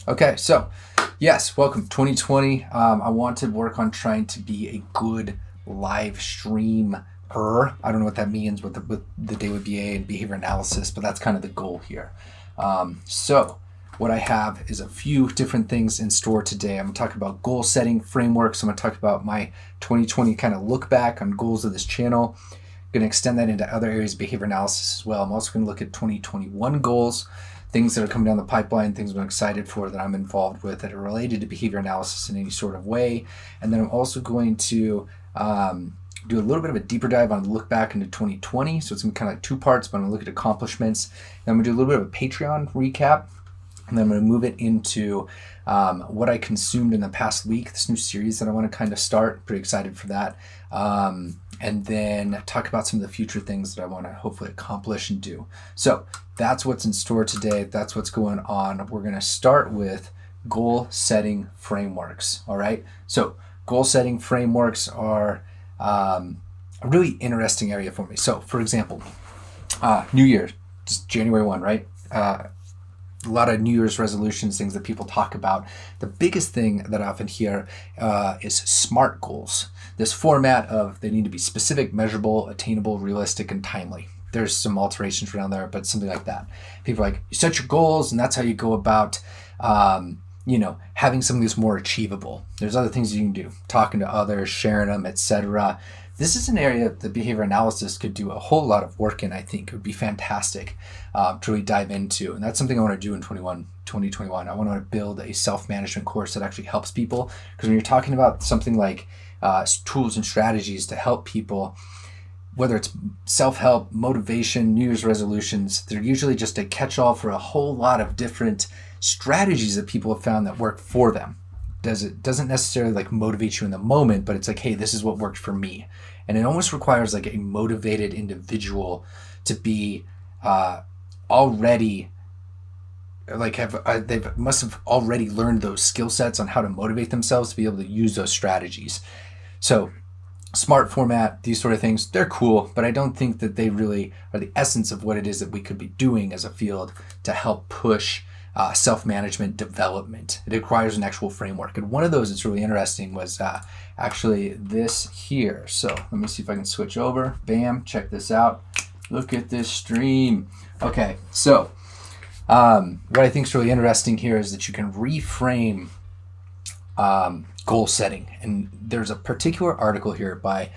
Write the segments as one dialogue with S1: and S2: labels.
S1: Okay, so yes, welcome 2020. I want to work on trying to be a good live streamer. I don't know what that means with the daily BA and behavior analysis, but that's kind of the goal here. So what I have is a few different things in store today. I'm going to talk about goal setting frameworks. I'm going to talk about my 2020 kind of look back on goals of this channel. I'm going to extend that into other areas of behavior analysis as well. I'm also going to look at 2021 goals, things that are coming down the pipeline, things I'm excited for that I'm involved with that are related to behavior analysis in any sort of way. And then I'm also going to do a little bit of a deeper dive on look back into 2020. So it's going to be kind of like two parts, but I'm going to look at accomplishments. Then I'm going to do a little bit of a Patreon recap. And then I'm going to move it into what I consumed in the past week, this new series that I want to kind of start. Pretty excited for that. And then talk about some of the future things that I want to hopefully accomplish and do. So that's what's in store today. That's what's going on. We're going to start with goal setting frameworks. All right. So goal setting frameworks are a really interesting area for me. So for example, New Year, just January 1, right? A lot of New Year's resolutions, things that people talk about. The biggest thing that I often hear is SMART goals. This format of they need to be specific, measurable, attainable, realistic, and timely. There's some alterations around there, but something like that. People are like, you set your goals, and that's how you go about, having something that's more achievable. There's other things you can do, talking to others, sharing them, etc. This is an area that behavior analysis could do a whole lot of work in. I think it would be fantastic to really dive into. And that's something I want to do in 2021. I want to build a self-management course that actually helps people. Because when you're talking about something like tools and strategies to help people, whether it's self-help, motivation, New Year's resolutions, they're usually just a catch-all for a whole lot of different strategies that people have found that work for them. It doesn't necessarily like motivate you in the moment, but it's like, hey, this is what worked for me. And it almost requires like a motivated individual to be already like they must have already learned those skill sets on how to motivate themselves to be able to use those strategies. So SMART format, these sort of things, they're cool, but I don't think that they really are the essence of what it is that we could be doing as a field to help push self-management development. It requires an actual framework. And one of those that's really interesting was actually this here. So let me see if I can switch over. Bam, check this out. Look at this stream. Okay, so what I think is really interesting here is that you can reframe goal setting. And there's a particular article here by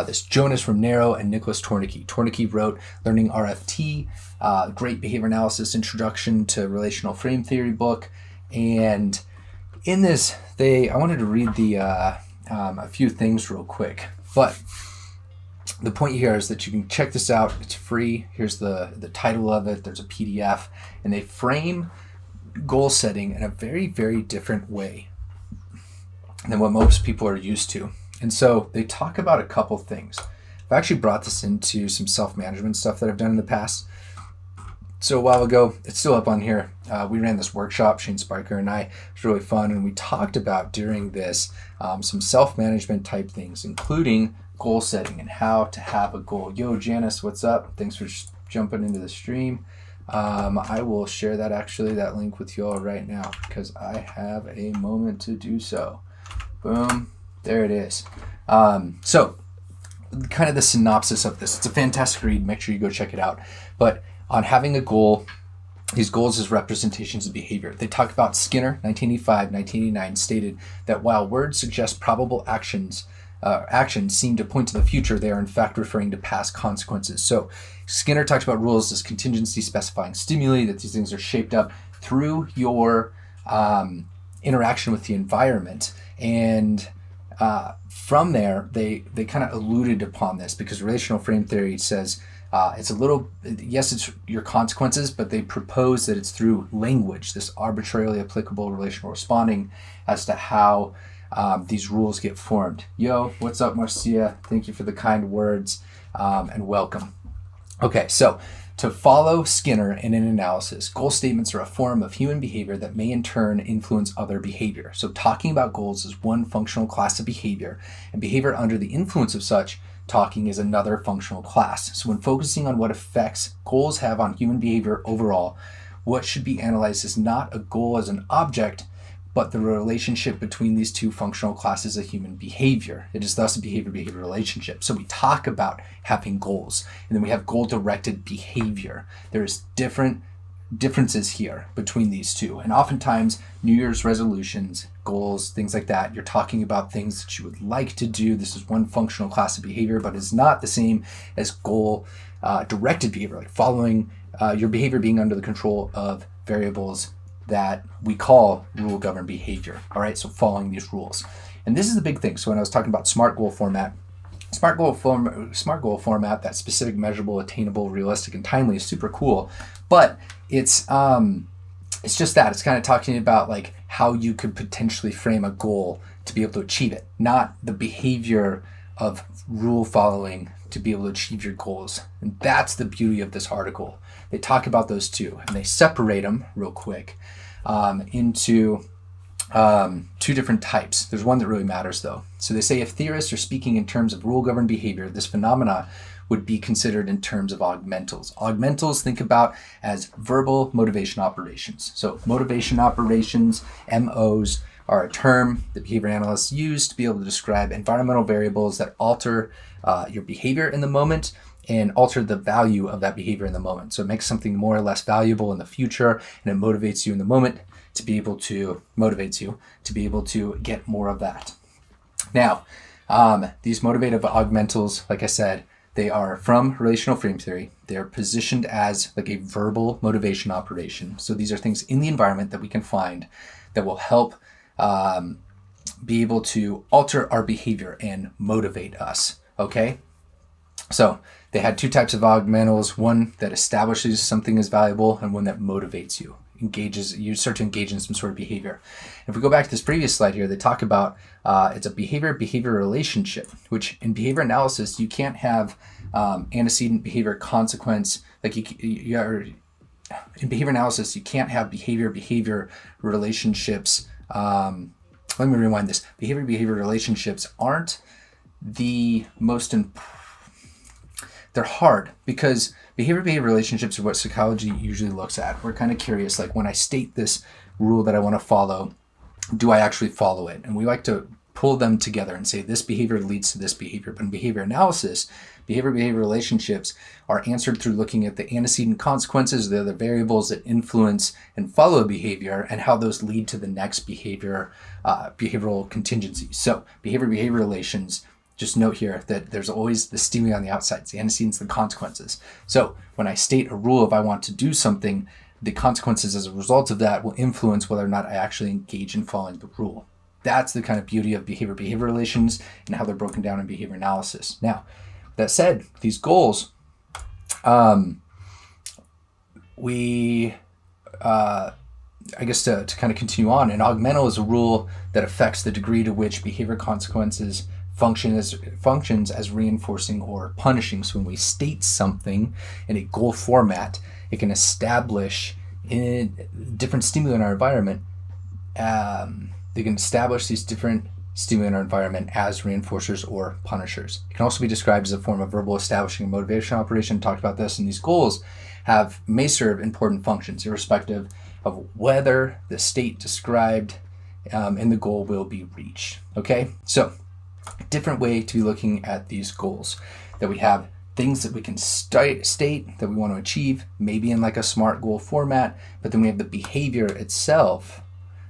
S1: this Jonas Romero and Nicholas Tornicke. Tornicke wrote Learning RFT, Great Behavior Analysis Introduction to Relational Frame Theory book. And in this, I wanted to read a few things real quick. But the point here is that you can check this out. It's free. Here's the title of it. There's a PDF. And they frame goal setting in a very, very different way than what most people are used to. And so they talk about a couple things. I've actually brought this into some self-management stuff that I've done in the past. So a while ago, it's still up on here. We ran this workshop, Shane Spiker and I. It was really fun. And we talked about during this some self-management type things, including goal setting and how to have a goal. Yo, Janice, what's up? Thanks for jumping into the stream. I will share that link with you all right now because I have a moment to do so. Boom, there it is. So kind of the synopsis of this. It's a fantastic read. Make sure you go check it out. But on having a goal, these goals as representations of behavior. They talk about Skinner, 1985, 1989, stated that while words suggest probable actions seem to point to the future, they are in fact referring to past consequences. So Skinner talks about rules as contingency specifying stimuli, that these things are shaped up through your interaction with the environment. And from there, they kind of alluded upon this because relational frame theory says it's a little, yes, it's your consequences, but they propose that it's through language, this arbitrarily applicable relational responding as to how these rules get formed. Yo, what's up, Marcia? Thank you for the kind words and welcome. Okay, so to follow Skinner in an analysis, goal statements are a form of human behavior that may in turn influence other behavior. So talking about goals is one functional class of behavior, and behavior under the influence of such talking is another functional class. So when focusing on what effects goals have on human behavior overall, what should be analyzed is not a goal as an object, but the relationship between these two functional classes of human behavior. It is thus a behavior-behavior relationship. So we talk about having goals, and then we have goal-directed behavior. There's differences here between these two. And oftentimes, New Year's resolutions, goals, things like that, you're talking about things that you would like to do. This is one functional class of behavior, but it's not the same as goal-directed behavior, like following your behavior being under the control of variables that we call rule-governed behavior. All right, so following these rules. And this is the big thing. So when I was talking about SMART goal format, SMART goal format, that specific, measurable, attainable, realistic, and timely, is super cool. But it's just that. It's kind of talking about like how you could potentially frame a goal to be able to achieve it, not the behavior of rule following to be able to achieve your goals. And that's the beauty of this article. They talk about those two, and they separate them real quick into two different types. There's one that really matters though. So they say if theorists are speaking in terms of rule-governed behavior, this phenomena would be considered in terms of augmentals. Augmentals, think about as verbal motivation operations. So motivation operations, MOs, are a term that behavior analysts use to be able to describe environmental variables that alter your behavior in the moment and alter the value of that behavior in the moment. So it makes something more or less valuable in the future, and it motivates you in the moment to be able to get more of that. Now, these motivative augmentals, like I said, they are from relational frame theory. They're positioned as like a verbal motivation operation. So these are things in the environment that we can find that will help be able to alter our behavior and motivate us, okay? So they had two types of augmentals, one that establishes something as valuable and one that motivates you, you start to engage in some sort of behavior. If we go back to this previous slide here, they talk about it's a behavior relationship, which in behavior analysis, you can't have antecedent behavior consequence, like in behavior analysis, you can't have behavior relationships. Let me rewind this. Behavior relationships aren't the most they're hard because behavior relationships are what psychology usually looks at. We're kind of curious, like when I state this rule that I want to follow, do I actually follow it? And we like to pull them together and say this behavior leads to this behavior. But in behavior analysis, behavior relationships are answered through looking at the antecedent consequences, the other variables that influence and follow behavior, and how those lead to the next behavioral contingencies. So behavior relations, just note here that there's always the stimuli on the outside, it's the antecedents, the consequences. So when I state a rule, if I want to do something, the consequences as a result of that will influence whether or not I actually engage in following the rule. That's the kind of beauty of behavior relations and how they're broken down in behavior analysis. Now, that said, these goals, I guess to kind of continue on, an augmental is a rule that affects the degree to which behavior consequences functions as reinforcing or punishing. So when we state something in a goal format, it can establish in different stimuli in our environment. They can establish these different stimuli in our environment as reinforcers or punishers. It can also be described as a form of verbal establishing and motivation operation. Talked about this, and these goals may serve important functions irrespective of whether the state described in the goal will be reached. Okay, so different way to be looking at these goals, that we have things that we can state that we want to achieve, maybe in like a SMART goal format, but then we have the behavior itself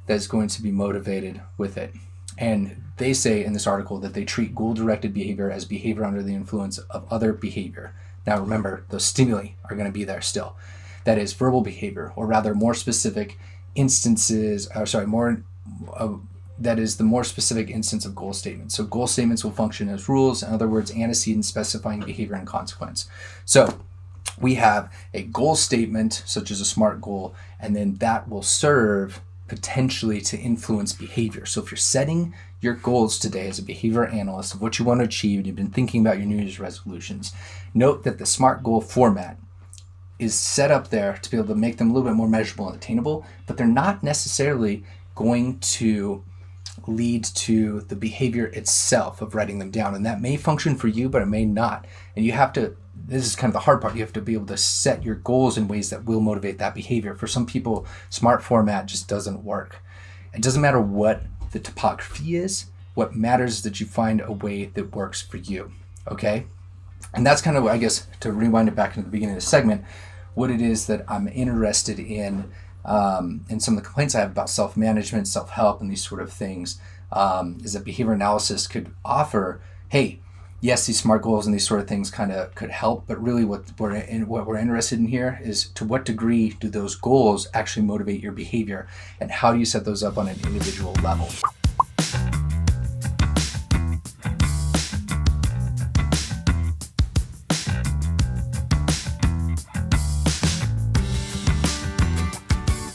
S1: that's going to be motivated with it. And they say in this article that they treat goal-directed behavior as behavior under the influence of other behavior. Now remember, those stimuli are going to be there still. That is verbal behavior, or rather more specific instances, that is the more specific instance of goal statements. So goal statements will function as rules, in other words, antecedents specifying behavior and consequence. So we have a goal statement, such as a SMART goal, and then that will serve potentially to influence behavior. So if you're setting your goals today as a behavior analyst of what you want to achieve, and you've been thinking about your New Year's resolutions, note that the SMART goal format is set up there to be able to make them a little bit more measurable and attainable, but they're not necessarily going to lead to the behavior itself of writing them down. And that may function for you, but it may not. And you have to this is kind of the hard part. You have to be able to set your goals in ways that will motivate that behavior. For some people, smart format just doesn't work. It doesn't matter what the topography is. What matters is that you find a way that works for you, okay? And that's kind of, I guess, to rewind it back into the beginning of the segment, what it is that I'm interested in some of the complaints I have about self-management, self-help, and these sort of things, is that behavior analysis could offer, hey, yes, these SMART goals and these sort of things kind of could help, but really what we're interested in here is to what degree do those goals actually motivate your behavior, and how do you set those up on an individual level?